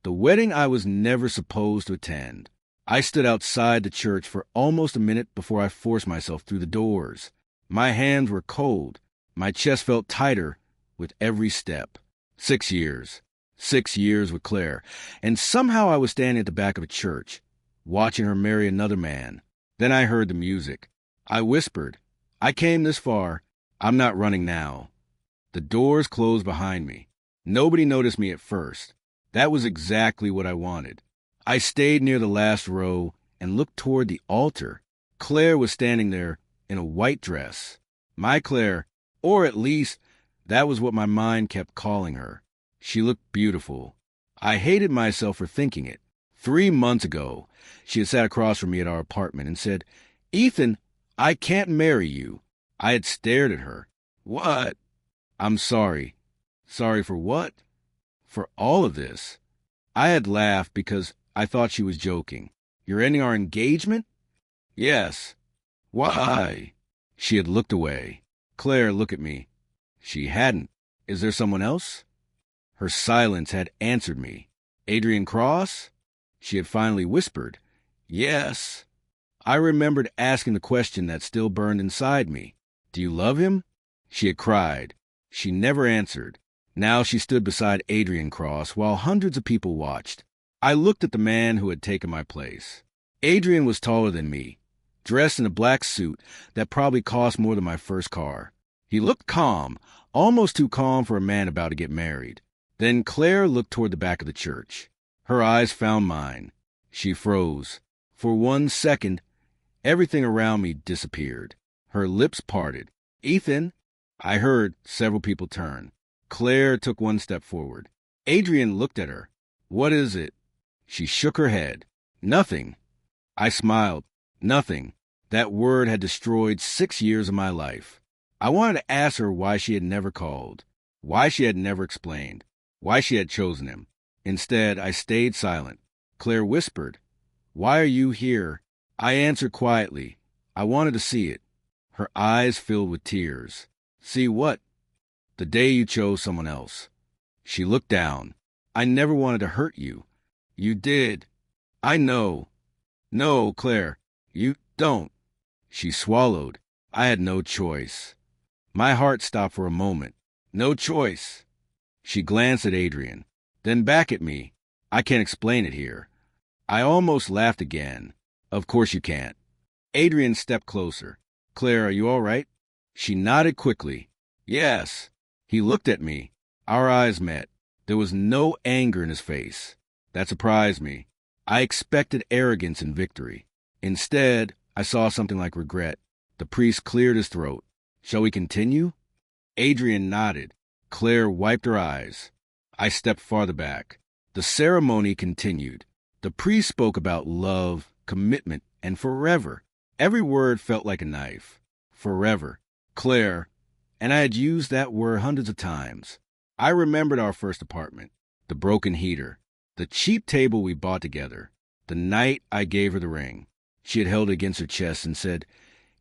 The wedding I was never supposed to attend. I stood outside the church for almost a minute before I forced myself through the doors. My hands were cold. My chest felt tighter with every step. 6 years. 6 years with Claire. And somehow I was standing at the back of a church, watching her marry another man. Then I heard the music. I whispered, "I came this far. I'm not running now." The doors closed behind me. Nobody noticed me at first. That was exactly what I wanted. I stayed near the last row and looked toward the altar. Claire was standing there in a white dress. My Claire, or at least that was what my mind kept calling her. She looked beautiful. I hated myself for thinking it. 3 months ago, she had sat across from me at our apartment and said, "Ethan, I can't marry you." I had stared at her. "What?" "I'm sorry." Sorry for what? For all of this. I had laughed because I thought she was joking. "You're ending our engagement?" "Yes." "Why?" She had looked away. "Claire, look at me." She hadn't. "Is there someone else?" Her silence had answered me. "Adrian Cross?" She had finally whispered. "Yes." I remembered asking the question that still burned inside me. "Do you love him?" She had cried. She never answered. Now she stood beside Adrian Cross while hundreds of people watched. I looked at the man who had taken my place. Adrian was taller than me, dressed in a black suit that probably cost more than my first car. He looked calm, almost too calm for a man about to get married. Then Claire looked toward the back of the church. Her eyes found mine. She froze. For 1 second, everything around me disappeared. Her lips parted. "Ethan?" I heard several people turn. Claire took 1 step forward. Adrian looked at her. "What is it?" She shook her head. "Nothing." I smiled. Nothing. That word had destroyed 6 years of my life. I wanted to ask her why she had never called, why she had never explained, why she had chosen him. Instead, I stayed silent. Claire whispered, "Why are you here?" I answered quietly. I wanted to see it. Her eyes filled with tears. "See what?" "The day you chose someone else." She looked down. "I never wanted to hurt you." "You did." "I know." "No, Claire, you don't." She swallowed. I had no choice. My heart stopped for a moment. "No choice." She glanced at Adrian, then back at me. "I can't explain it here." I almost laughed again. "Of course you can't." Adrian stepped closer. "Claire, are you all right?" She nodded quickly. "Yes." He looked at me. Our eyes met. There was no anger in his face. That surprised me. I expected arrogance and victory. Instead, I saw something like regret. The priest cleared his throat. "Shall we continue?" Adrian nodded. Claire wiped her eyes. I stepped farther back. The ceremony continued. The priest spoke about love, commitment, and forever. Every word felt like a knife. Forever. Claire. And I had used that word hundreds of times. I remembered our first apartment, the broken heater, the cheap table we bought together, the night I gave her the ring. She had held it against her chest and said,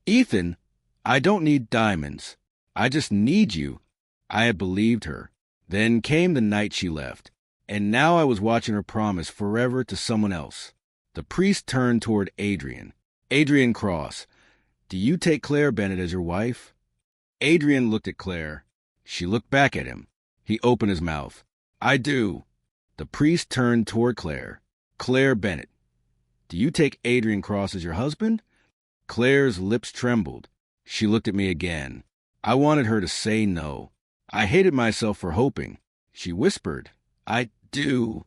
"Ethan, I don't need diamonds. I just need you." I had believed her. Then came the night she left, and now I was watching her promise forever to someone else. The priest turned toward Adrian. "Adrian Cross, do you take Claire Bennett as your wife?" Adrian looked at Claire. She looked back at him. He opened his mouth. "I do." The priest turned toward Claire. "Claire Bennett, do you take Adrian Cross as your husband?" Claire's lips trembled. She looked at me again. I wanted her to say no. I hated myself for hoping. She whispered, "I do."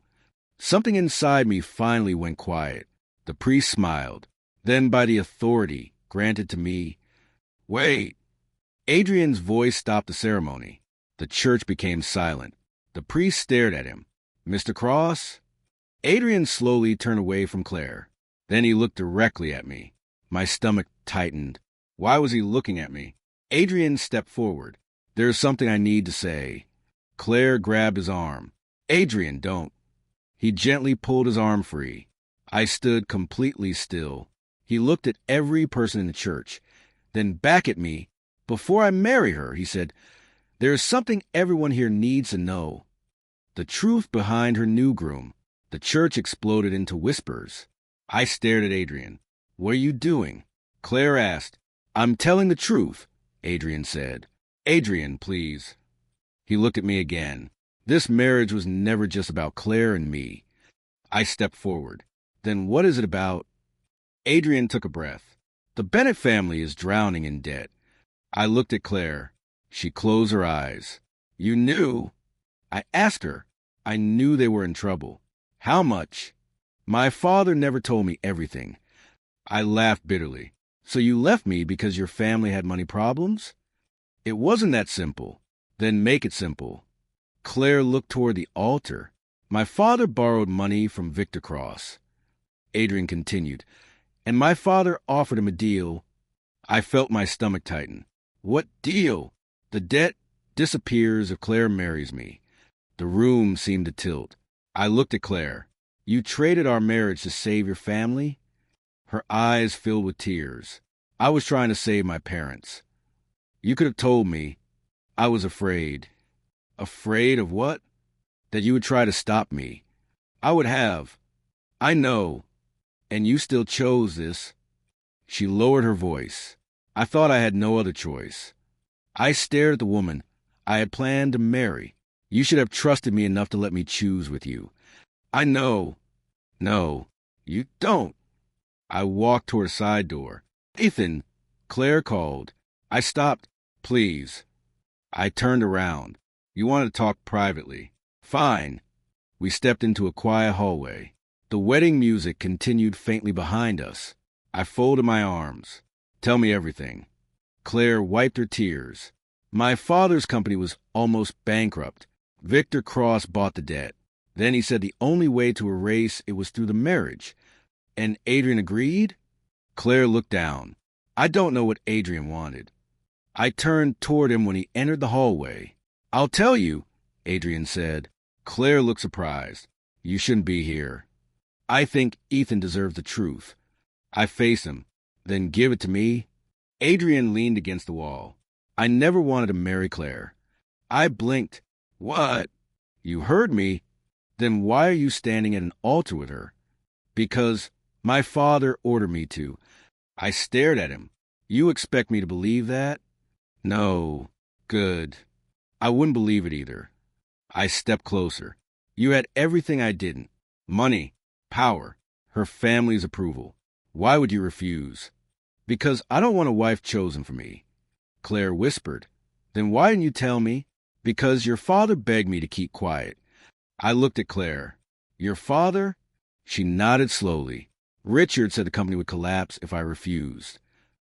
Something inside me finally went quiet. The priest smiled. Then, by the authority granted to me, "Wait." Adrian's voice stopped the ceremony. The church became silent. The priest stared at him. "Mr. Cross?" Adrian slowly turned away from Claire. Then he looked directly at me. My stomach tightened. Why was he looking at me? Adrian stepped forward. "There's something I need to say." Claire grabbed his arm. "Adrian, don't." He gently pulled his arm free. I stood completely still. He looked at every person in the church, then back at me. "Before I marry her," he said, "there is something everyone here needs to know. The truth behind her new groom. The church exploded into whispers. I stared at Adrian. What are you doing? Claire asked. I'm telling the truth, Adrian said. Adrian, please. He looked at me again. This marriage was never just about Claire and me. I stepped forward. Then what is it about? Adrian took a breath. The Bennett family is drowning in debt. I looked at Claire. She closed her eyes. You knew? I asked her. I knew they were in trouble. How much? My father never told me everything. I laughed bitterly. So you left me because your family had money problems? It wasn't that simple. Then make it simple. Claire looked toward the altar. My father borrowed money from Victor Cross. Adrian continued. And my father offered him a deal. I felt my stomach tighten. What deal? The debt disappears if Claire marries me. The room seemed to tilt. I looked at Claire. You traded our marriage to save your family? Her eyes filled with tears. I was trying to save my parents. You could have told me. I was afraid. Afraid of what? That you would try to stop me. I would have. I know. And you still chose this. She lowered her voice. I thought I had no other choice. I stared at the woman I had planned to marry. You should have trusted me enough to let me choose with you. I know. No, you don't. I walked toward a side door. Ethan, Claire called. I stopped. Please. I turned around. You want to talk privately. Fine. We stepped into a quiet hallway. The wedding music continued faintly behind us. I folded my arms. Tell me everything. Claire wiped her tears. My father's company was almost bankrupt. Victor Cross bought the debt. Then he said the only way to erase it was through the marriage. And Adrian agreed? Claire looked down. I don't know what Adrian wanted. I turned toward him when he entered the hallway. I'll tell you, Adrian said. Claire looked surprised. You shouldn't be here. I think Ethan deserves the truth. I faced him. Then give it to me. Adrian leaned against the wall. I never wanted to marry Claire. I blinked. What? You heard me? Then why are you standing at an altar with her? Because my father ordered me to. I stared at him. You expect me to believe that? No. Good. I wouldn't believe it either. I stepped closer. You had everything I didn't. Money, power, her family's approval. Why would you refuse? Because I don't want a wife chosen for me. Claire whispered. Then why didn't you tell me? Because your father begged me to keep quiet. I looked at Claire. Your father? She nodded slowly. Richard said the company would collapse if I refused.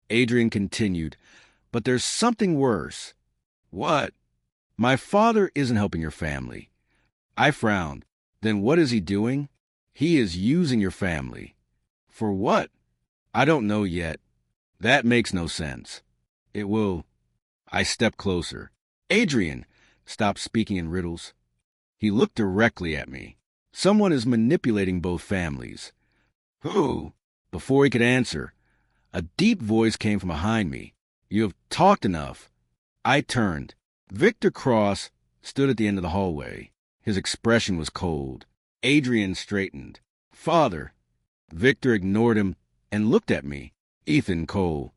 Adrian continued. But there's something worse. What? My father isn't helping your family. I frowned. Then what is he doing? He is using your family. For what? I don't know yet. That makes no sense. It will. I stepped closer. Adrian, stop speaking in riddles. He looked directly at me. Someone is manipulating both families. Who? Before he could answer, a deep voice came from behind me. You have talked enough. I turned. Victor Cross stood at the end of the hallway. His expression was cold. Adrian straightened. Father. Victor ignored him and looked at me. Ethan Cole.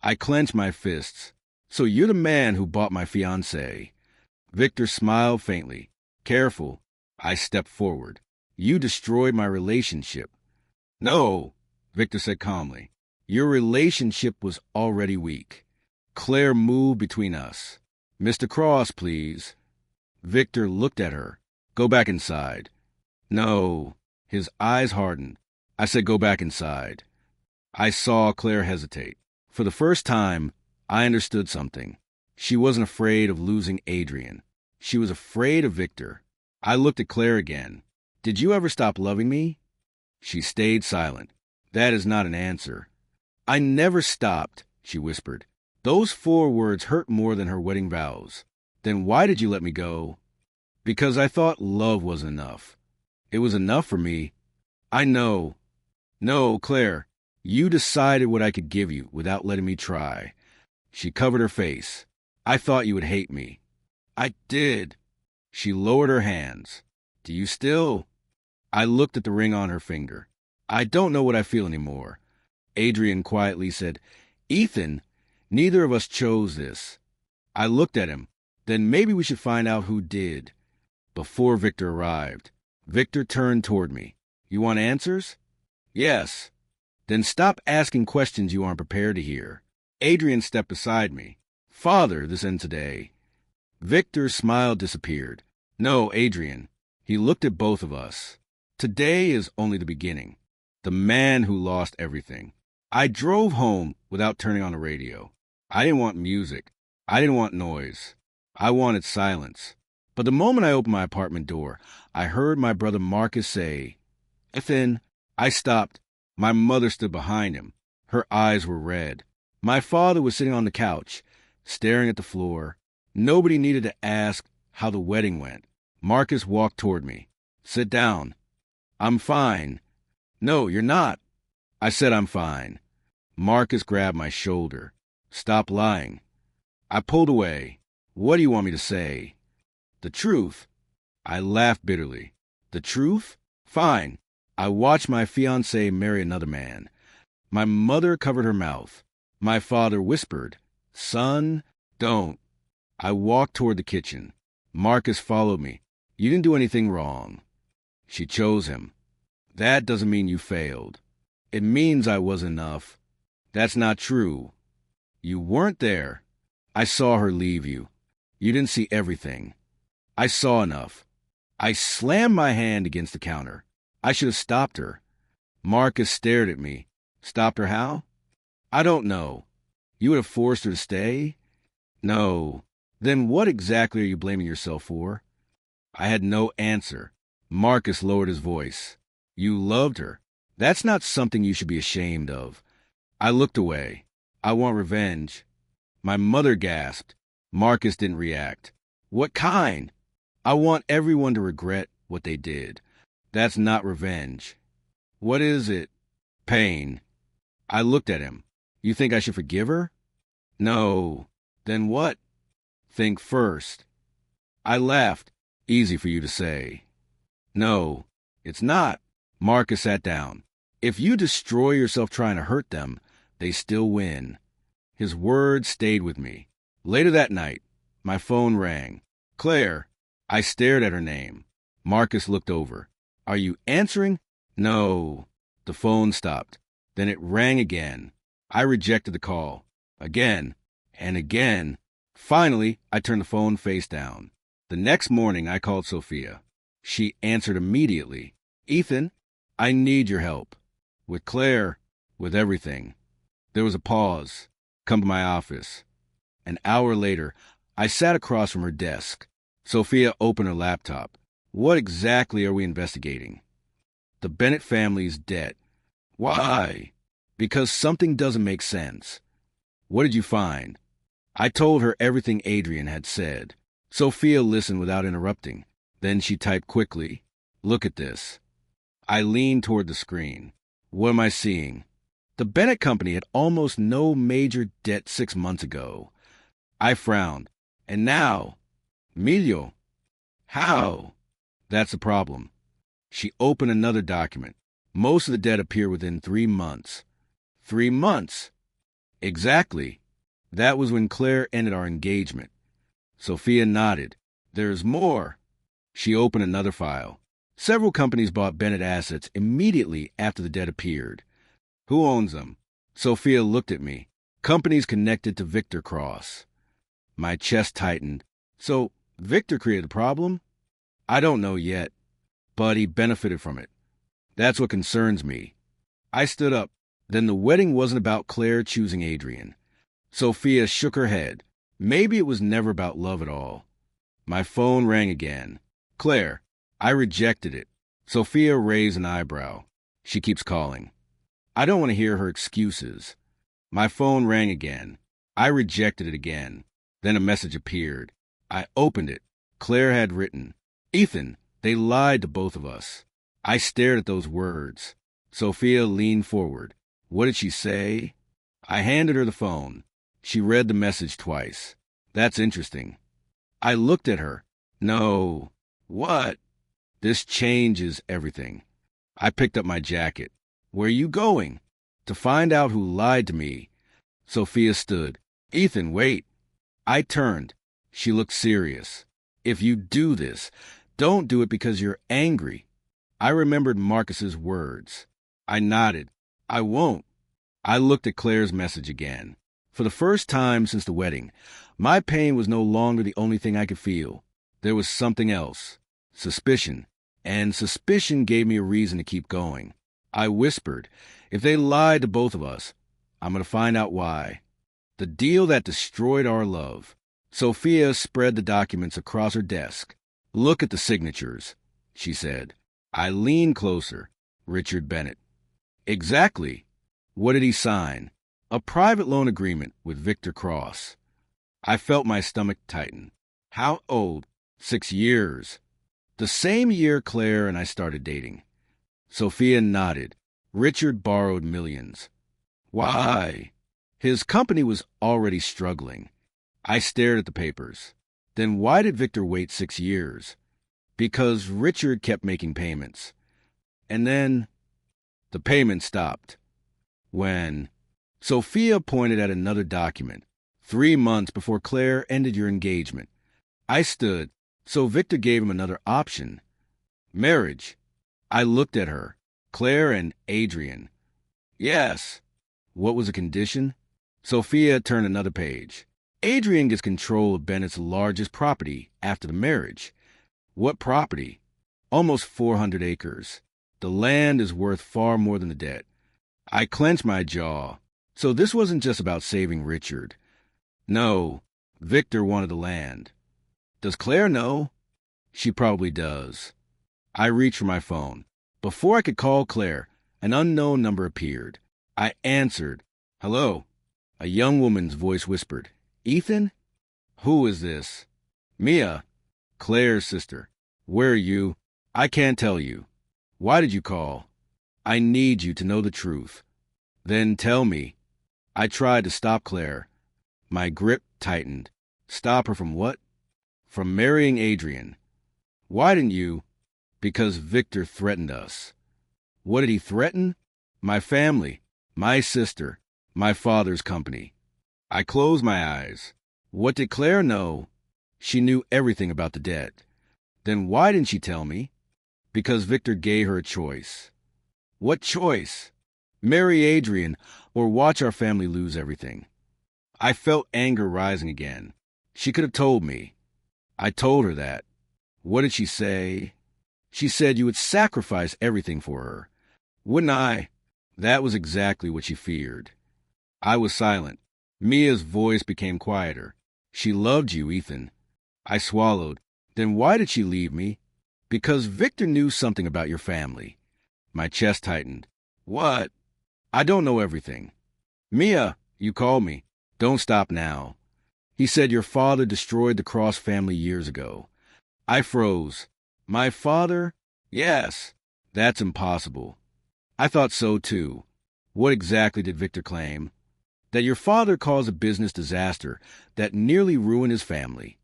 I clenched my fists. So you're the man who bought my fiancée. Victor smiled faintly. Careful. I stepped forward. You destroyed my relationship. No, Victor said calmly. Your relationship was already weak. Claire moved between us. Mr. Cross, please. Victor looked at her. Go back inside. No. His eyes hardened. I said go back inside. I saw Claire hesitate. For the first time, I understood something. She wasn't afraid of losing Adrian. She was afraid of Victor. I looked at Claire again. Did you ever stop loving me? She stayed silent. That is not an answer. I never stopped, she whispered. Those 4 words hurt more than her wedding vows. Then why did you let me go? Because I thought love wasn't enough. It was enough for me. I know. No, Claire, you decided what I could give you without letting me try. She covered her face. I thought you would hate me. I did. She lowered her hands. Do you still? I looked at the ring on her finger. I don't know what I feel anymore. Adrian quietly said, Ethan, neither of us chose this. I looked at him. Then maybe we should find out who did. Before Victor arrived, Victor turned toward me. You want answers? Yes. Then stop asking questions you aren't prepared to hear. Adrian stepped beside me. Father, this ends today. Victor's smile disappeared. No, Adrian. He looked at both of us. Today is only the beginning. The man who lost everything. I drove home without turning on the radio. I didn't want music. I didn't want noise. I wanted silence. But the moment I opened my apartment door, I heard my brother Marcus say, Ethan. I stopped. My mother stood behind him. Her eyes were red. My father was sitting on the couch, staring at the floor. Nobody needed to ask how the wedding went. Marcus walked toward me. Sit down. I'm fine. No, you're not. I said I'm fine. Marcus grabbed my shoulder. Stop lying. I pulled away. What do you want me to say? The truth. I laughed bitterly. The truth? Fine. I watched my fiancée marry another man. My mother covered her mouth. My father whispered, Son, don't. I walked toward the kitchen. Marcus followed me. You didn't do anything wrong. She chose him. That doesn't mean you failed. It means I was enough. That's not true. You weren't there. I saw her leave you. You didn't see everything. I saw enough. I slammed my hand against the counter. I should have stopped her. Marcus stared at me. Stopped her how? I don't know. You would have forced her to stay? No. Then what exactly are you blaming yourself for? I had no answer. Marcus lowered his voice. You loved her. That's not something you should be ashamed of. I looked away. I want revenge. My mother gasped. Marcus didn't react. What kind? I want everyone to regret what they did. That's not revenge. What is it? Pain. I looked at him. You think I should forgive her? No. Then what? Think first. I laughed. Easy for you to say. No, it's not. Marcus sat down. If you destroy yourself trying to hurt them, they still win. His words stayed with me. Later that night, my phone rang. Claire. I stared at her name. Marcus looked over. Are you answering? No. The phone stopped. Then it rang again. I rejected the call. Again. And again. Finally, I turned the phone face down. The next morning, I called Sophia. She answered immediately. Ethan, I need your help. With Claire, with everything. There was a pause. Come to my office. An hour later, I sat across from her desk. Sophia opened her laptop. What exactly are we investigating? The Bennett family's debt. Why? Because something doesn't make sense. What did you find? I told her everything Adrian had said. Sophia listened without interrupting. Then she typed quickly, Look at this. I leaned toward the screen. What am I seeing? The Bennett company had almost no major debt 6 months ago. I frowned. And now? Emilio. How? That's the problem. She opened another document. Most of the debt appeared within 3 months. 3 months? Exactly. That was when Claire ended our engagement. Sophia nodded. There's more. She opened another file. Several companies bought Bennett assets immediately after the debt appeared. Who owns them? Sophia looked at me. Companies connected to Victor Cross. My chest tightened. So, Victor created the problem? I don't know yet, but he benefited from it. That's what concerns me. I stood up. Then the wedding wasn't about Claire choosing Adrian. Sophia shook her head. Maybe it was never about love at all. My phone rang again. Claire. I rejected it. Sophia raised an eyebrow. She keeps calling. I don't want to hear her excuses. My phone rang again. I rejected it again. Then a message appeared. I opened it. Claire had written, Ethan, they lied to both of us. I stared at those words. Sophia leaned forward. What did she say? I handed her the phone. She read the message twice. That's interesting. I looked at her. No. What? This changes everything. I picked up my jacket. Where are you going? To find out who lied to me. Sophia stood. Ethan, wait. I turned. She looked serious. If you do this, don't do it because you're angry. I remembered Marcus's words. I nodded. I won't. I looked at Claire's message again. For the first time since the wedding, my pain was no longer the only thing I could feel. There was something else. Suspicion. And suspicion gave me a reason to keep going. I whispered, if they lied to both of us, I'm going to find out why. The deal that destroyed our love. Sophia spread the documents across her desk. Look at the signatures, she said. I leaned closer. Richard Bennett. Exactly. What did he sign? A private loan agreement with Victor Cross. I felt my stomach tighten. How old? 6 years. The same year Claire and I started dating. Sophia nodded. Richard borrowed millions. Why? His company was already struggling. I stared at the papers. Then why did Victor wait 6 years? Because Richard kept making payments. And then the payment stopped. When Sophia pointed at another document. 3 months before Claire ended your engagement. I stood. So Victor gave him another option. Marriage. I looked at her. Claire and Adrian. Yes. What was the condition? Sophia turned another page. Adrian gets control of Bennett's largest property after the marriage. What property? Almost 400 acres. The land is worth far more than the debt. I clenched my jaw. So this wasn't just about saving Richard. No, Victor wanted the land. Does Claire know? She probably does. I reached for my phone. Before I could call Claire, an unknown number appeared. I answered. Hello. A young woman's voice whispered. Ethan? Who is this? Mia. Claire's sister. Where are you? I can't tell you. Why did you call? I need you to know the truth. Then tell me. I tried to stop Claire. My grip tightened. Stop her from what? From marrying Adrian. Why didn't you? Because Victor threatened us. What did he threaten? My family, my sister, my father's company. I closed my eyes. What did Claire know? She knew everything about the debt. Then why didn't she tell me? Because Victor gave her a choice. What choice? Marry Adrian or watch our family lose everything. I felt anger rising again. She could have told me. I told her that. What did she say? She said you would sacrifice everything for her. Wouldn't I? That was exactly what she feared. I was silent. Mia's voice became quieter. She loved you, Ethan. I swallowed. Then why did she leave me? Because Victor knew something about your family. My chest tightened. What? I don't know everything. Mia, you called me. Don't stop now. He said your father destroyed the Cross family years ago. I froze. My father? Yes. That's impossible. I thought so, too. What exactly did Victor claim? That your father caused a business disaster that nearly ruined his family.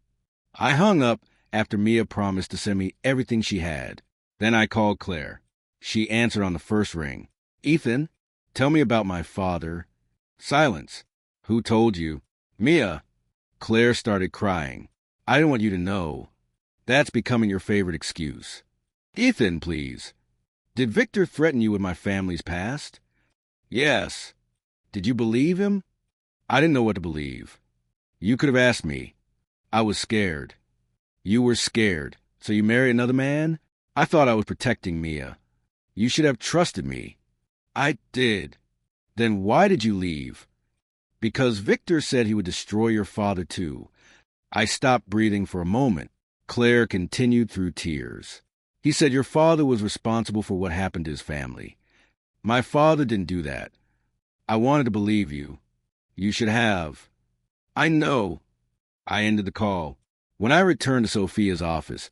I hung up after Mia promised to send me everything she had. Then I called Claire. She answered on the first ring. Ethan, tell me about my father. Silence. Who told you? Mia. Claire started crying. I don't want you to know. That's becoming your favorite excuse. Ethan, please. Did Victor threaten you with my family's past? Yes. Did you believe him? I didn't know what to believe. You could have asked me. I was scared. You were scared, so you married another man? I thought I was protecting Mia. You should have trusted me. I did. Then why did you leave? Because Victor said he would destroy your father too. I stopped breathing for a moment. Claire continued through tears. He said your father was responsible for what happened to his family. My father didn't do that. I wanted to believe you. You should have. I know. I ended the call. When I returned to Sophia's office,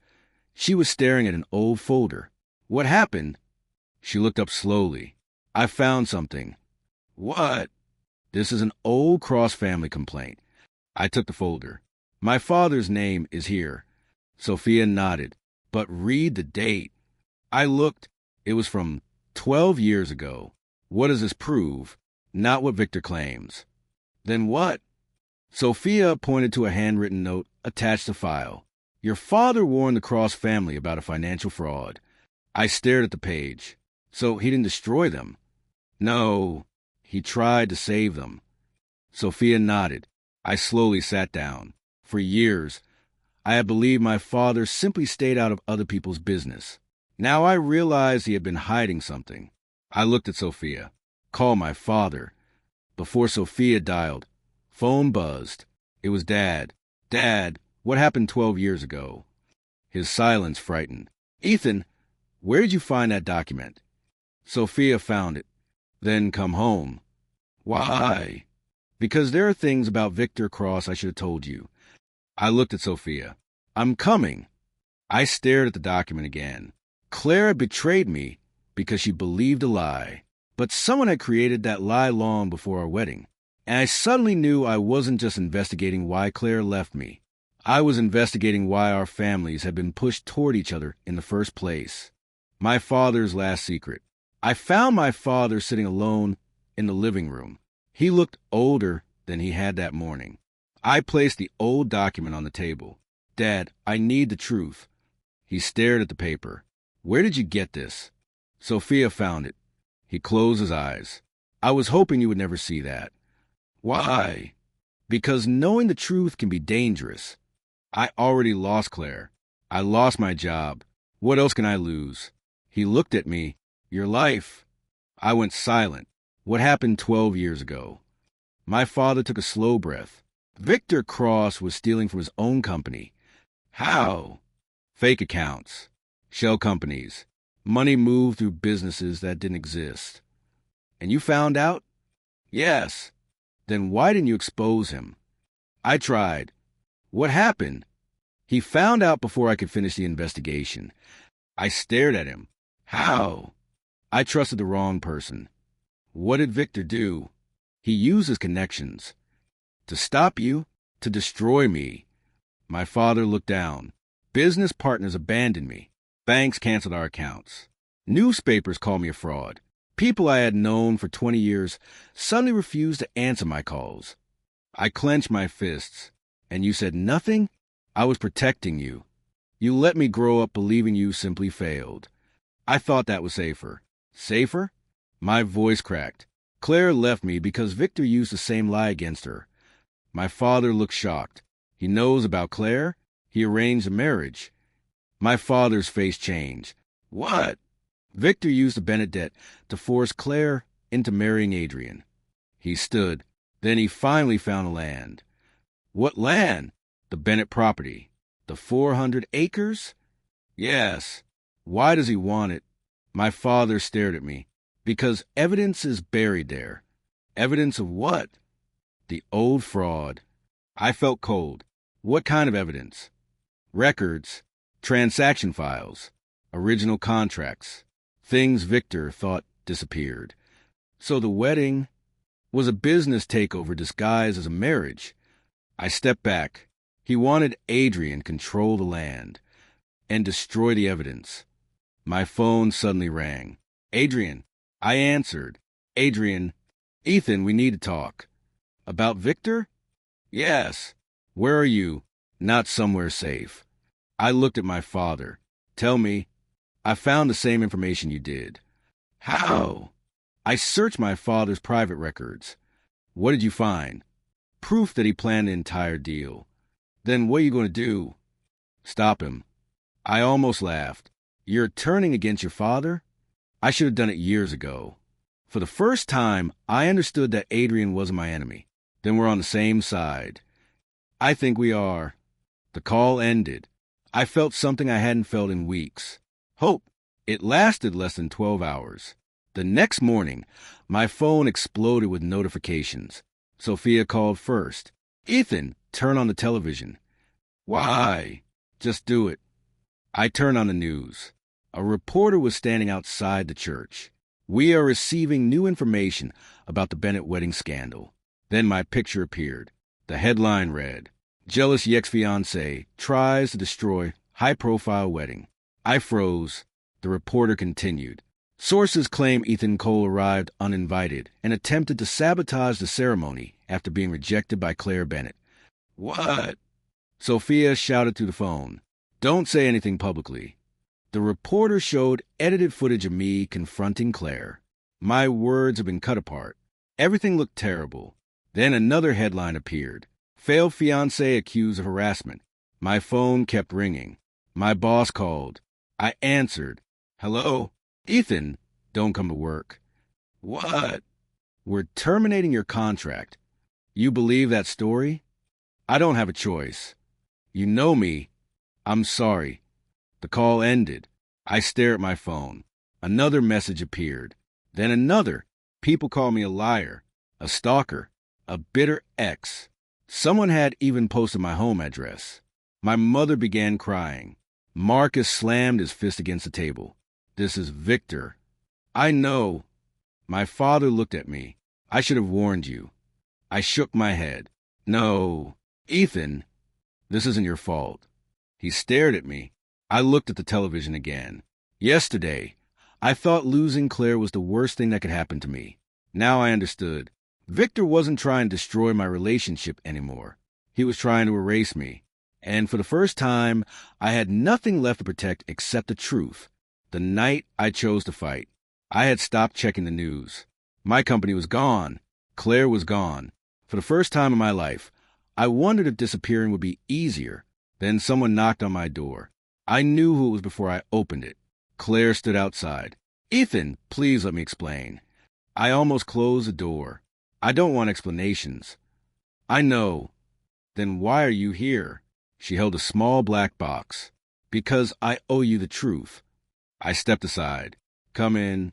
she was staring at an old folder. What happened? She looked up slowly. I found something. What? This is an old Cross family complaint. I took the folder. My father's name is here. Sophia nodded. But read the date. I looked. It was from 12 years ago. What does this prove? Not what Victor claims. Then what? Sophia pointed to a handwritten note attached to file. Your father warned the Cross family about a financial fraud. I stared at the page. So he didn't destroy them? No, he tried to save them. Sophia nodded. I slowly sat down. For years, I had believed my father simply stayed out of other people's business. Now I realized he had been hiding something. I looked at Sophia. Call my father. Before Sophia dialed, phone buzzed. It was Dad. Dad, what happened 12 years ago? His silence frightened. Ethan, where did you find that document? Sophia found it. Then come home. Why? Because there are things about Victor Cross I should have told you. I looked at Sophia. I'm coming. I stared at the document again. Claire had betrayed me because she believed a lie. But someone had created that lie long before our wedding. And I suddenly knew I wasn't just investigating why Claire left me. I was investigating why our families had been pushed toward each other in the first place. My father's last secret. I found my father sitting alone in the living room. He looked older than he had that morning. I placed the old document on the table. Dad, I need the truth. He stared at the paper. Where did you get this? Sophia found it. He closed his eyes. I was hoping you would never see that. Why? Because knowing the truth can be dangerous. I already lost Claire. I lost my job. What else can I lose? He looked at me. Your life. I went silent. What happened 12 years ago? My father took a slow breath. Victor Cross was stealing from his own company. How? Fake accounts. Shell companies. Money moved through businesses that didn't exist. And you found out? Yes. Then why didn't you expose him? I tried. What happened? He found out before I could finish the investigation. I stared at him. How? I trusted the wrong person. What did Victor do? He used his connections. To stop you, to destroy me. My father looked down. Business partners abandoned me. Banks canceled our accounts. Newspapers called me a fraud. People I had known for 20 years suddenly refused to answer my calls. I clenched my fists. And you said nothing? I was protecting you. You let me grow up believing you simply failed. I thought that was safer. Safer? My voice cracked. Claire left me because Victor used the same lie against her. My father looked shocked. He knows about Claire? He arranged a marriage. My father's face changed. What? Victor used the Benedette to force Claire into marrying Adrian. He stood. Then he finally found land. What land? The Bennett property. The 400 acres? Yes. Why does he want it? My father stared at me. Because evidence is buried there. Evidence of what? The old fraud. I felt cold. What kind of evidence? Records, transaction files, original contracts, things Victor thought disappeared. So the wedding was a business takeover disguised as a marriage. I stepped back. He wanted Adrian control the land and destroy the evidence. My phone suddenly rang. Adrian. I answered. Adrian. Ethan, we need to talk. About Victor? Yes. Where are you? Not somewhere safe. I looked at my father. Tell me. I found the same information you did. How? I searched my father's private records. What did you find? Proof that he planned the entire deal. Then what are you going to do? Stop him. I almost laughed. You're turning against your father? I should have done it years ago. For the first time, I understood that Adrian wasn't my enemy. Then we're on the same side. I think we are. The call ended. I felt something I hadn't felt in weeks. Hope. It lasted less than 12 hours. The next morning, my phone exploded with notifications. Sophia called first. Ethan, turn on the television. Why? Just do it. I turned on the news. A reporter was standing outside the church. We are receiving new information about the Bennett wedding scandal. Then my picture appeared. The headline read, Jealous ex-fiancée tries to destroy high-profile wedding. I froze. The reporter continued. Sources claim Ethan Cole arrived uninvited and attempted to sabotage the ceremony after being rejected by Claire Bennett. What? Sophia shouted through the phone. Don't say anything publicly. The reporter showed edited footage of me confronting Claire. My words had been cut apart. Everything looked terrible. Then another headline appeared. Failed fiancé accused of harassment. My phone kept ringing. My boss called. I answered. Hello? Ethan, don't come to work. What? We're terminating your contract. You believe that story? I don't have a choice. You know me. I'm sorry. The call ended. I stare at my phone. Another message appeared. Then another. People call me a liar, a stalker, a bitter ex. Someone had even posted my home address. My mother began crying. Marcus slammed his fist against the table. This is Victor. I know. My father looked at me. I should have warned you. I shook my head. No. Ethan, this isn't your fault. He stared at me. I looked at the television again. Yesterday, I thought losing Claire was the worst thing that could happen to me. Now I understood. Victor wasn't trying to destroy my relationship anymore. He was trying to erase me. And for the first time, I had nothing left to protect except the truth. The night I chose to fight, I had stopped checking the news. My company was gone. Claire was gone. For the first time in my life, I wondered if disappearing would be easier. Then someone knocked on my door. I knew who it was before I opened it. Claire stood outside. Ethan, please let me explain. I almost closed the door. I don't want explanations. I know. Then why are you here? She held a small black box. Because I owe you the truth. I stepped aside. Come in.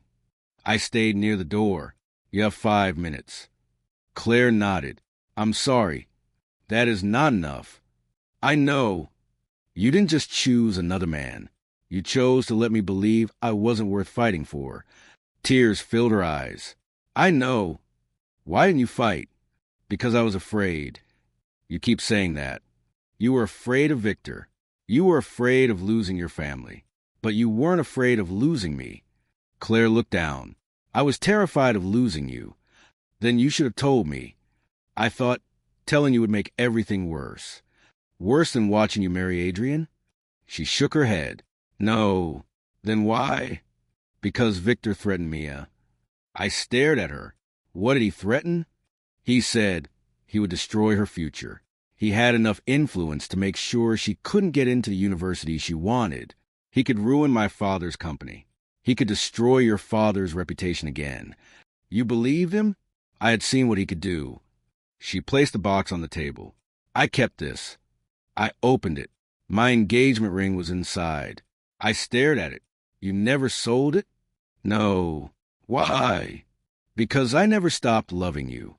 I stayed near the door. You have 5 minutes. Claire nodded. I'm sorry. That is not enough. I know. You didn't just choose another man. You chose to let me believe I wasn't worth fighting for. Tears filled her eyes. I know. Why didn't you fight? Because I was afraid. You keep saying that. You were afraid of Victor. You were afraid of losing your family. But you weren't afraid of losing me. Claire looked down. I was terrified of losing you. Then you should have told me. I thought telling you would make everything worse. Worse than watching you marry Adrian? She shook her head. No. Then why? Because Victor threatened Mia. I stared at her. What did he threaten? He said he would destroy her future. He had enough influence to make sure she couldn't get into the university she wanted. He could ruin my father's company. He could destroy your father's reputation again. You believed him? I had seen what he could do. She placed the box on the table. I kept this. I opened it. My engagement ring was inside. I stared at it. You never sold it? No. Why? Because I never stopped loving you.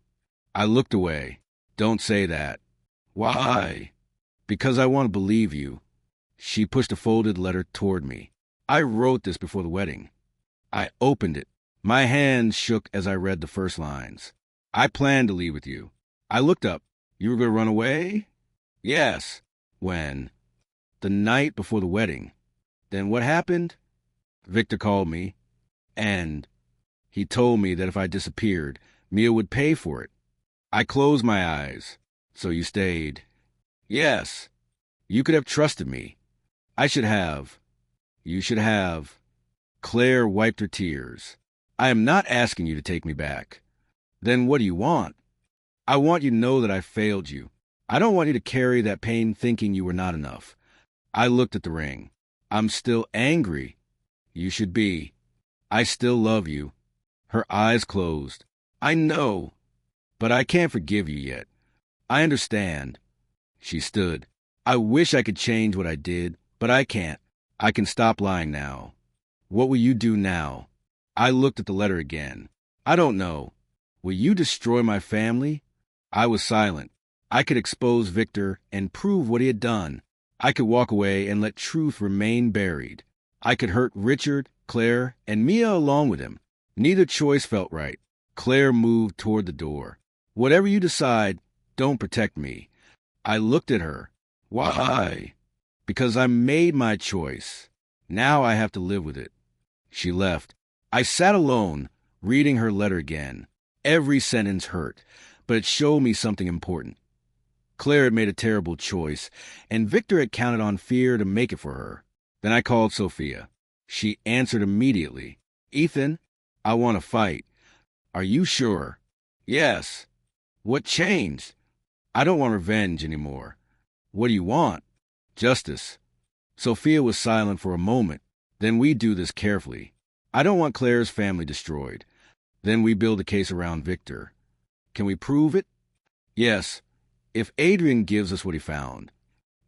I looked away. Don't say that. Why? Because I want to believe you. She pushed a folded letter toward me. I wrote this before the wedding. I opened it. My hands shook as I read the first lines. I planned to leave with you. I looked up. You were going to run away? Yes. When? The night before the wedding. Then what happened? Victor called me, and he told me that if I disappeared, Mia would pay for it. I closed my eyes. So you stayed. Yes. You could have trusted me. I should have. You should have. Claire wiped her tears. I am not asking you to take me back. Then what do you want? I want you to know that I failed you. I don't want you to carry that pain thinking you were not enough. I looked at the ring. I'm still angry. You should be. I still love you. Her eyes closed. I know, but I can't forgive you yet. I understand. She stood. I wish I could change what I did, but I can't. I can stop lying now. What will you do now? I looked at the letter again. I don't know. Will you destroy my family? I was silent. I could expose Victor and prove what he had done. I could walk away and let truth remain buried. I could hurt Richard, Claire, and Mia along with him. Neither choice felt right. Claire moved toward the door. Whatever you decide, don't protect me. I looked at her. Why? Because I made my choice. Now I have to live with it. She left. I sat alone, reading her letter again. Every sentence hurt, but it showed me something important. Claire had made a terrible choice, and Victor had counted on fear to make it for her. Then I called Sophia. She answered immediately. Ethan, I want to fight. Are you sure? Yes. What changed? I don't want revenge anymore. What do you want? Justice. Sophia was silent for a moment. Then we do this carefully. I don't want Claire's family destroyed. Then we build a case around Victor. Can we prove it? Yes. If Adrian gives us what he found.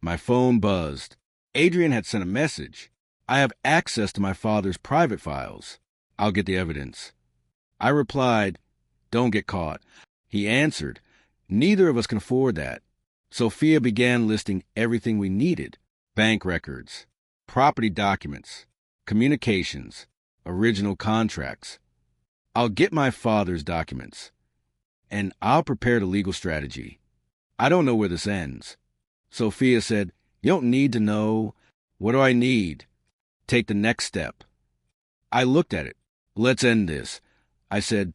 My phone buzzed. Adrian had sent a message. I have access to my father's private files. I'll get the evidence. I replied, don't get caught. He answered, neither of us can afford that. Sophia began listing everything we needed. Bank records, property documents, communications, original contracts. I'll get my father's documents, and I'll prepare the legal strategy. I don't know where this ends. Sophia said, you don't need to know. What do I need? Take the next step. I looked at it. Let's end this. I said,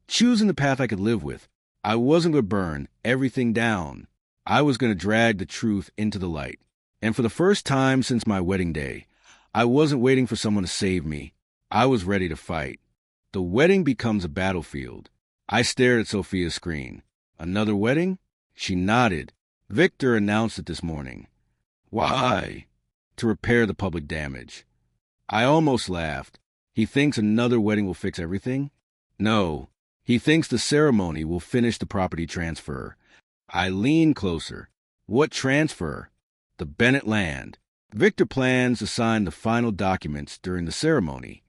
choosing the path I could live with. I wasn't going to burn everything down. I was going to drag the truth into the light. And for the first time since my wedding day, I wasn't waiting for someone to save me. I was ready to fight. The wedding becomes a battlefield. I stared at Sophia's screen. Another wedding? She nodded. Victor announced it this morning. Why? To repair the public damage. I almost laughed. He thinks another wedding will fix everything? No. He thinks the ceremony will finish the property transfer. I leaned closer. What transfer? The Bennett land. Victor plans to sign the final documents during the ceremony,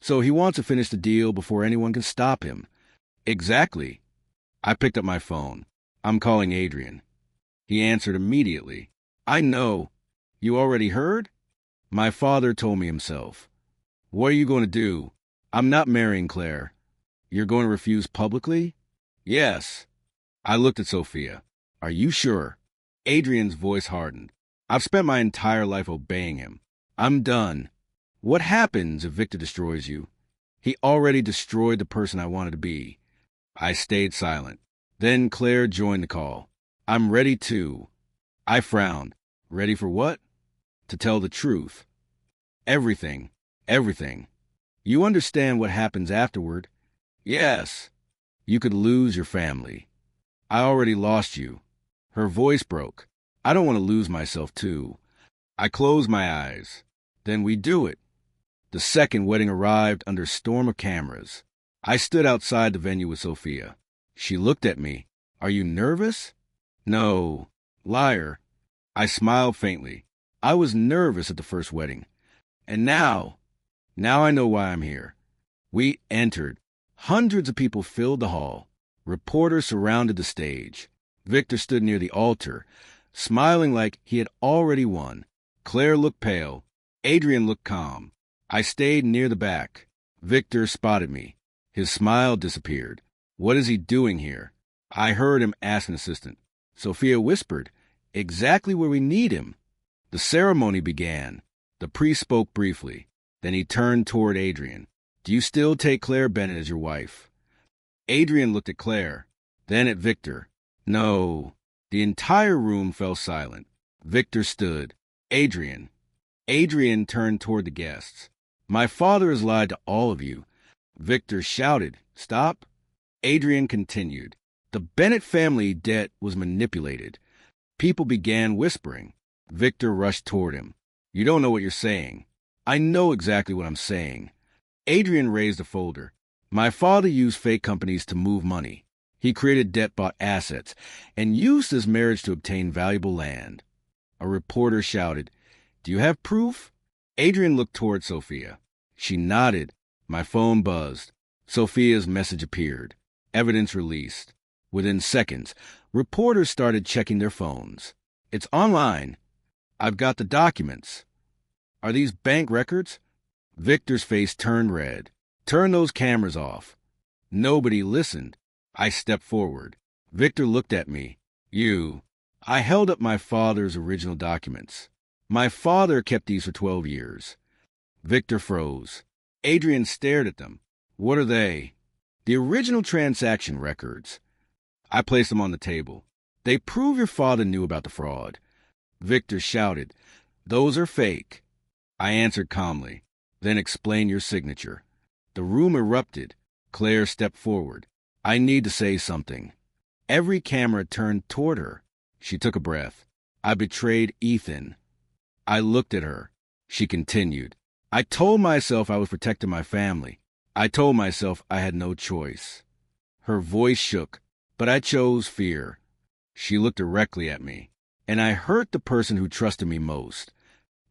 so he wants to finish the deal before anyone can stop him. Exactly. I picked up my phone. I'm calling Adrian. He answered immediately. I know. You already heard? My father told me himself. What are you going to do? I'm not marrying Claire. You're going to refuse publicly? Yes. I looked at Sophia. Are you sure? Adrian's voice hardened. I've spent my entire life obeying him. I'm done. What happens if Victor destroys you? He already destroyed the person I wanted to be. I stayed silent. Then Claire joined the call. I'm ready too. I frowned. Ready for what? To tell the truth. Everything. Everything. You understand what happens afterward? Yes. You could lose your family. I already lost you. Her voice broke. I don't want to lose myself too. I closed my eyes. Then we do it. The second wedding arrived under a storm of cameras. I stood outside the venue with Sophia. She looked at me. Are you nervous? No. Liar. I smiled faintly. I was nervous at the first wedding. And now I know why I'm here. We entered. Hundreds of people filled the hall. Reporters surrounded the stage. Victor stood near the altar, smiling like he had already won. Claire looked pale. Adrian looked calm. I stayed near the back. Victor spotted me. His smile disappeared. What is he doing here? I heard him ask an assistant. Sophia whispered, exactly where we need him. The ceremony began. The priest spoke briefly. Then he turned toward Adrian. Do you still take Claire Bennett as your wife? Adrian looked at Claire, then at Victor. No. The entire room fell silent. Victor stood. Adrian. Adrian turned toward the guests. My father has lied to all of you. Victor shouted, stop. Adrian continued. The Bennett family debt was manipulated. People began whispering. Victor rushed toward him. You don't know what you're saying. I know exactly what I'm saying. Adrian raised a folder. My father used fake companies to move money. He created debt-bought assets and used his marriage to obtain valuable land. A reporter shouted, do you have proof? Adrian looked toward Sophia. She nodded. My phone buzzed. Sophia's message appeared. Evidence released. Within seconds, reporters started checking their phones. It's online. I've got the documents. Are these bank records? Victor's face turned red. Turn those cameras off. Nobody listened. I stepped forward. Victor looked at me. You. I held up my father's original documents. My father kept these for 12 years. Victor froze. Adrian stared at them. What are they? The original transaction records. I placed them on the table. They prove your father knew about the fraud. Victor shouted, Those are fake. I answered calmly. Then explain your signature. The room erupted. Claire stepped forward. I need to say something. Every camera turned toward her. She took a breath. I betrayed Ethan. I looked at her. She continued. I told myself I was protecting my family. I told myself I had no choice. Her voice shook, but I chose fear. She looked directly at me, and I hurt the person who trusted me most.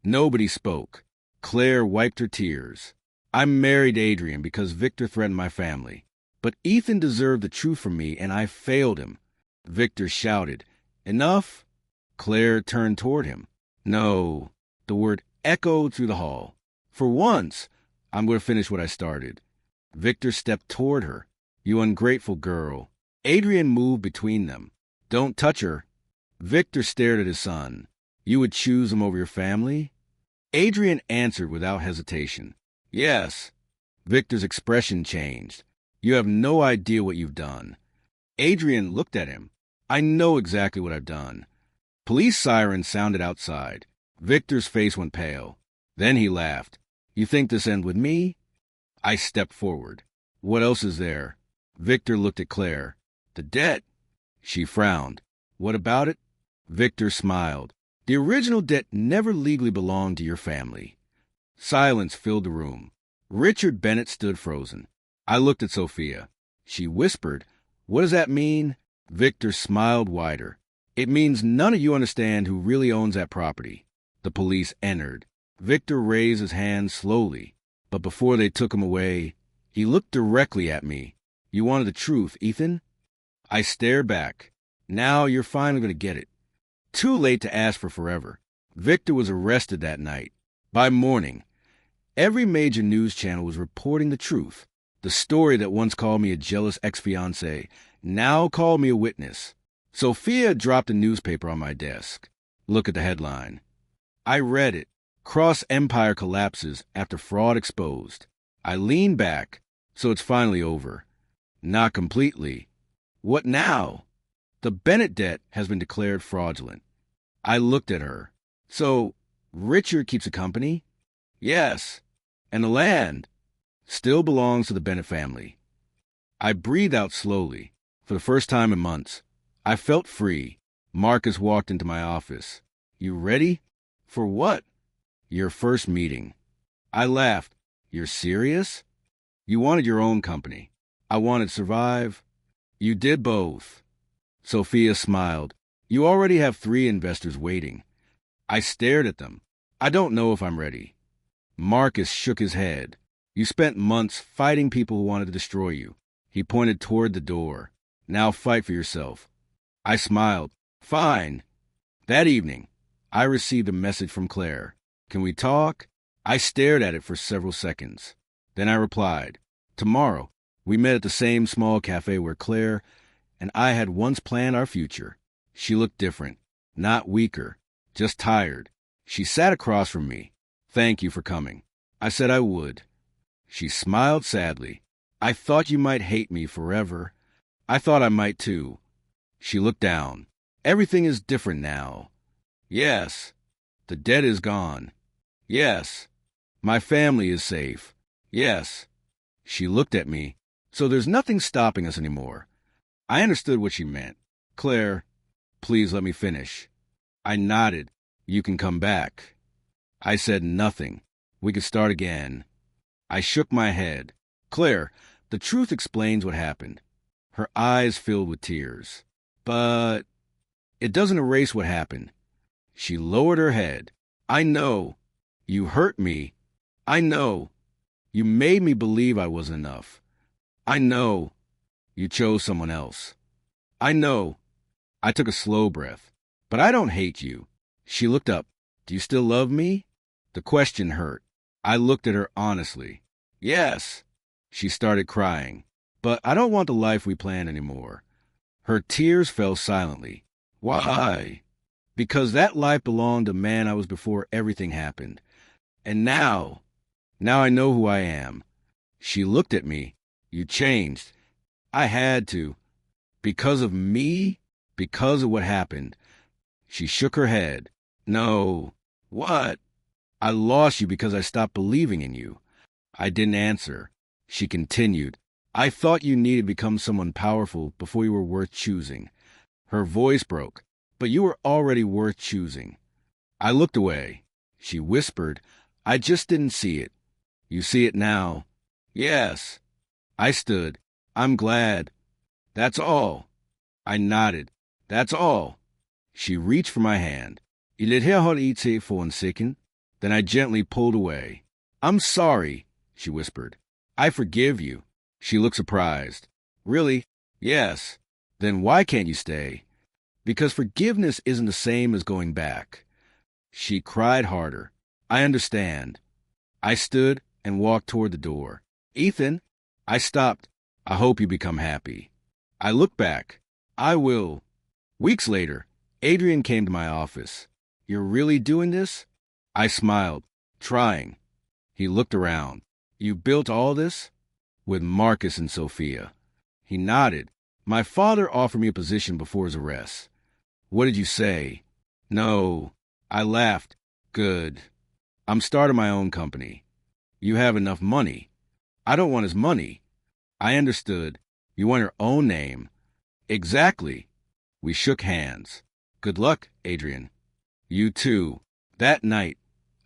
Nobody spoke. Claire wiped her tears. I married Adrian because Victor threatened my family. But Ethan deserved the truth from me, and I failed him. Victor shouted, Enough? Claire turned toward him. No. The word echoed through the hall. For once, I'm going to finish what I started. Victor stepped toward her. You ungrateful girl. Adrian moved between them. Don't touch her. Victor stared at his son. You would choose him over your family? Adrian answered without hesitation. Yes. Victor's expression changed. You have no idea what you've done. Adrian looked at him. I know exactly what I've done. Police sirens sounded outside. Victor's face went pale. Then he laughed. You think this ends with me? I stepped forward. What else is there? Victor looked at Claire. The debt. She frowned. What about it? Victor smiled. The original debt never legally belonged to your family. Silence filled the room. Richard Bennett stood frozen. I looked at Sophia. She whispered, What does that mean? Victor smiled wider. It means none of you understand who really owns that property. The police entered. Victor raised his hand slowly, but before they took him away, he looked directly at me. You wanted the truth, Ethan? I stared back. Now you're finally going to get it. Too late to ask for forever. Victor was arrested that night. By morning, every major news channel was reporting the truth. The story that once called me a jealous ex-fiancée now called me a witness. Sophia dropped a newspaper on my desk. Look at the headline. I read it. Cross Empire collapses after fraud exposed. I leaned back. So it's finally over. Not completely. What now? The Bennett debt has been declared fraudulent. I looked at her. So, Richard keeps a company? Yes. And the land still belongs to the Bennett family. I breathed out slowly. For the first time in months, I felt free. Marcus walked into my office. You ready? For what? Your first meeting. I laughed. You're serious? You wanted your own company. I wanted to survive. You did both. Sophia smiled. You already have 3 investors waiting. I stared at them. I don't know if I'm ready. Marcus shook his head. You spent months fighting people who wanted to destroy you. He pointed toward the door. Now fight for yourself. I smiled. Fine. That evening, I received a message from Claire. Can we talk? I stared at it for several seconds. Then I replied. Tomorrow. We met at the same small cafe where Claire and I had once planned our future. She looked different. Not weaker. Just tired. She sat across from me. Thank you for coming. I said I would. She smiled sadly. I thought you might hate me forever. I thought I might too. She looked down. Everything is different now. Yes. The debt is gone. Yes. My family is safe. Yes. She looked at me. So there's nothing stopping us anymore. I understood what she meant. Claire, please let me finish. I nodded. You can come back. I said nothing. We could start again. I shook my head. Claire, the truth explains what happened. Her eyes filled with tears. But it doesn't erase what happened. She lowered her head. I know. You hurt me. I know. You made me believe I wasn't enough. I know. You chose someone else. I know. I took a slow breath. But I don't hate you. She looked up. Do you still love me? The question hurt. I looked at her honestly. Yes. She started crying. But I don't want the life we planned anymore. Her tears fell silently. Why? Because that life belonged to the man I was before everything happened. And now Now I know who I am. She looked at me. You changed. I had to. Because of me? Because of what happened? She shook her head. No. What? I lost you because I stopped believing in you. I didn't answer. She continued. I thought you needed to become someone powerful before you were worth choosing. Her voice broke. But you were already worth choosing. I looked away. She whispered, I just didn't see it. You see it now. Yes. I stood. I'm glad. That's all. I nodded. That's all. She reached for my hand. Il était hot for 1 second. Then I gently pulled away. I'm sorry, she whispered. I forgive you. She looked surprised. Really? Yes. Then why can't you stay? Because forgiveness isn't the same as going back. She cried harder. I understand. I stood and walked toward the door. Ethan, I stopped. I hope you become happy. I looked back. I will. Weeks later, Adrian came to my office. You're really doing this? I smiled, trying. He looked around. You built all this? With Marcus and Sophia. He nodded. My father offered me a position before his arrest. What did you say? No. I laughed. Good. I'm starting my own company. You have enough money. I don't want his money. I understood. You want your own name. Exactly. We shook hands. Good luck, Adrian. You too. That night,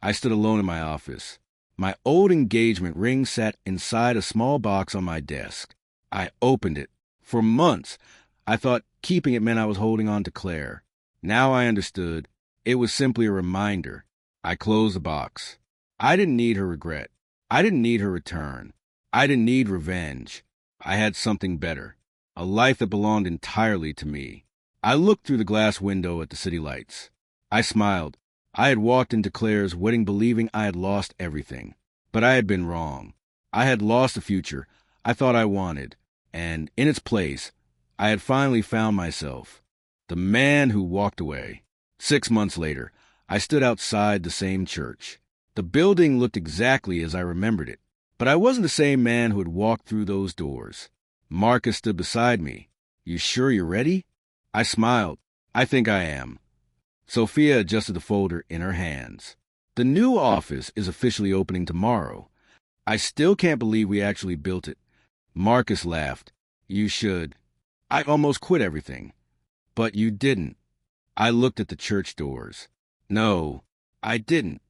I stood alone in my office. My old engagement ring sat inside a small box on my desk. I opened it. For months, I thought keeping it meant I was holding on to Claire. Now I understood. It was simply a reminder. I closed the box. I didn't need her regret. I didn't need her return. I didn't need revenge. I had something better. A life that belonged entirely to me. I looked through the glass window at the city lights. I smiled. I had walked into Claire's wedding believing I had lost everything. But I had been wrong. I had lost the future I thought I wanted. And in its place, I had finally found myself. The man who walked away. 6 months later, I stood outside the same church. The building looked exactly as I remembered it. But I wasn't the same man who had walked through those doors. Marcus stood beside me. You sure you're ready? I smiled. I think I am. Sophia adjusted the folder in her hands. The new office is officially opening tomorrow. I still can't believe we actually built it. Marcus laughed. You should. I almost quit everything. But you didn't. I looked at the church doors. No, I didn't.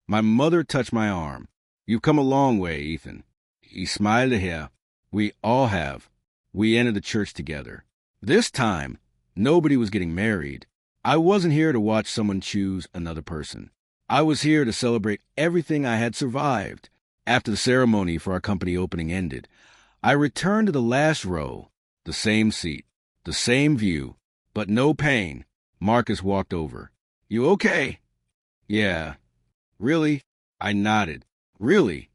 My mother touched my arm. You've come a long way, Ethan. He smiled at her. We all have. We entered the church together. This time, nobody was getting married. I wasn't here to watch someone choose another person. I was here to celebrate everything I had survived. After the ceremony for our company opening ended, I returned to the last row, the same seat, the same view, but no pain. Marcus walked over. You okay? Yeah. Really? I nodded. Really?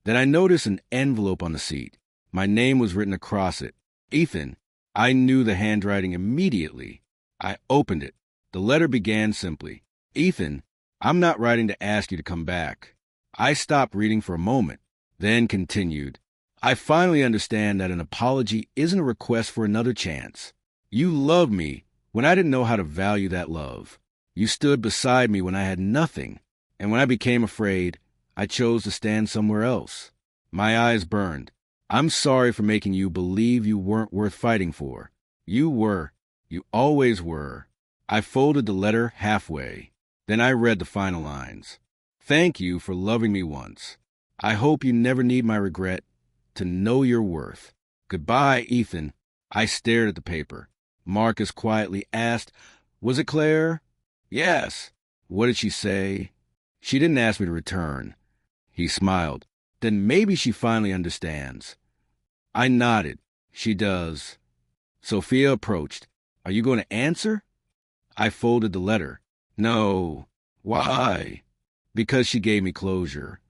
Then I noticed an envelope on the seat. My name was written across it. Ethan. I knew the handwriting immediately. I opened it. The letter began simply. Ethan, I'm not writing to ask you to come back. I stopped reading for a moment, then continued. I finally understand that an apology isn't a request for another chance. You loved me when I didn't know how to value that love. You stood beside me when I had nothing, and when I became afraid, I chose to stand somewhere else. My eyes burned. I'm sorry for making you believe you weren't worth fighting for. You were. You always were. I folded the letter halfway. Then I read the final lines. Thank you for loving me once. I hope you never need my regret to know your worth. Goodbye, Ethan. I stared at the paper. Marcus quietly asked, Was it Claire? Yes. What did she say? She didn't ask me to return. He smiled. Then maybe she finally understands. I nodded. She does. Sophia approached. Are you going to answer? I folded the letter. No. Why? Because she gave me closure.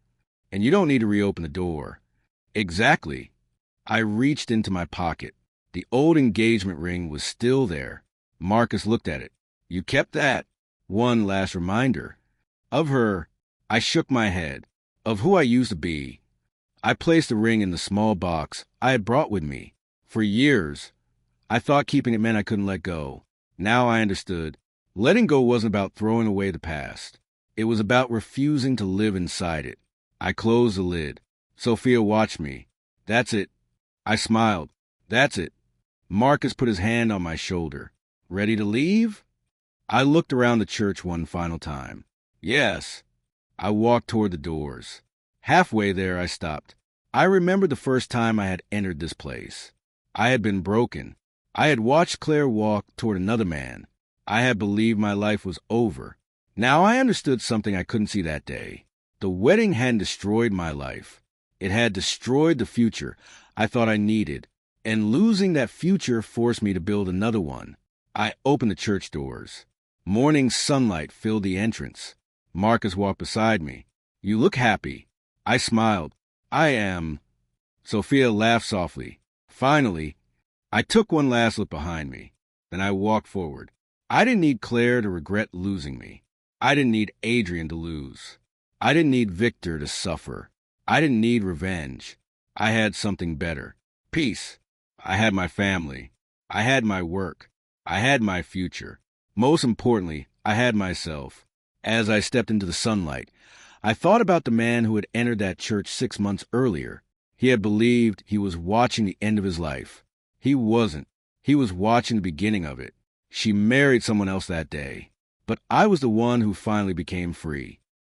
And you don't need to reopen the door. Exactly. I reached into my pocket. The old engagement ring was still there. Marcus looked at it. You kept that? One last reminder. Of her. I shook my head. of who I used to be. I placed the ring in the small box I had brought with me. For years, I thought keeping it meant I couldn't let go. Now I understood. Letting go wasn't about throwing away the past. It was about refusing to live inside it. I closed the lid. Sophia watched me. That's it. I smiled. That's it. Marcus put his hand on my shoulder. Ready to leave? I looked around the church one final time. Yes. I walked toward the doors. Halfway there, I stopped. I remembered the first time I had entered this place. I had been broken. I had watched Claire walk toward another man. I had believed my life was over. Now I understood something I couldn't see that day. The wedding hadn't destroyed my life. It had destroyed the future I thought I needed, and losing that future forced me to build another one. I opened the church doors. Morning sunlight filled the entrance. Marcus walked beside me. You look happy. I smiled. I am. Sophia laughed softly. Finally, I took one last look behind me. Then I walked forward. I didn't need Claire to regret losing me. I didn't need Adrian to lose. I didn't need Victor to suffer. I didn't need revenge. I had something better. Peace. I had my family. I had my work. I had my future. Most importantly, I had myself. As I stepped into the sunlight, I thought about the man who had entered that church 6 months earlier. He had believed he was watching the end of his life. He wasn't. He was watching the beginning of it. She married someone else that day. But I was the one who finally became free.